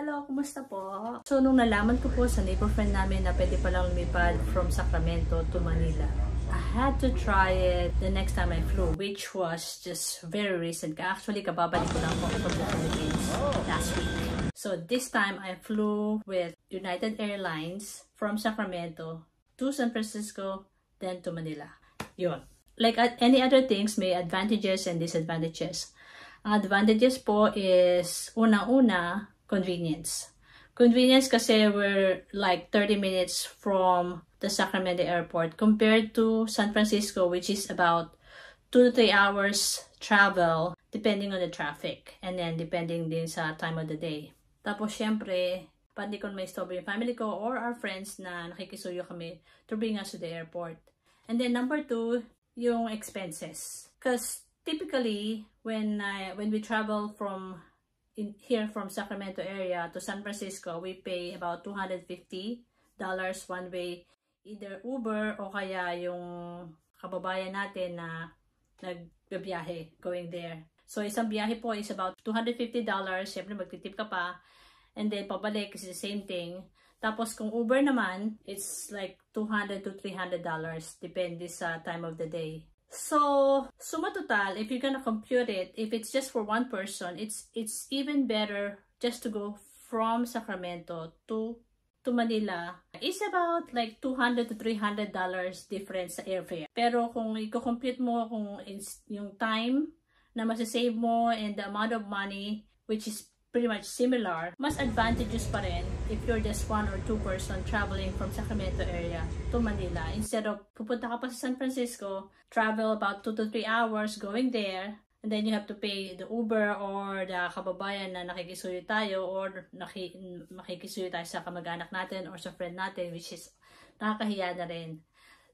hello, kumusta po? So, nung nalaman ko po sa neighbor friend namin na pwede palang lumipad from Sacramento to Manila, I had to try it the next time I flew, which was just very recent. Actually, kababalik ko lang po from the Philippines last week. So, this time I flew with United Airlines from Sacramento to San Francisco, then to Manila. Yun. Like any other things, may advantages and disadvantages. Ang advantages po is, unang-una, convenience. Convenience kasi we're like 30 minutes from the Sacramento airport compared to San Francisco, which is about 2 to 3 hours travel depending on the traffic and then depending din sa time of the day. Tapos syempre, pandi kung may stop yung family ko or our friends na nakikisuyo kami to bring us to the airport. And then number 2, yung expenses. Because typically, when we travel from here from Sacramento area to San Francisco, we pay about $250 one way, either Uber o kaya yung kababayan natin na nagbibiyahe going there. So isang biyahe po is about $250. Siyempre magtitip ka pa, and then pabalik is the same thing. Tapos kung Uber naman, it's like $200 to $300 depende sa time of the day. So, suma total, if you're gonna compute it, if it's just for one person, it's even better just to go from Sacramento to Manila. It's about like $200 to $300 difference sa airfare. Pero kung i-compute mo kung yung time na masasave mo and the amount of money, which is pretty much similar, mas advantageous pa rin if you're just 1 or 2 person traveling from Sacramento area to Manila. Instead of pupunta ka pa sa San Francisco, travel about 2 to 3 hours going there, and then you have to pay the Uber or the kababayan na nakikisuyo tayo or makikisuyo tayo sa kamag-anak natin or sa friend natin, which is nakakahiya na rin.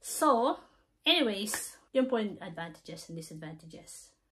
So, anyways, yun po yung advantages and disadvantages.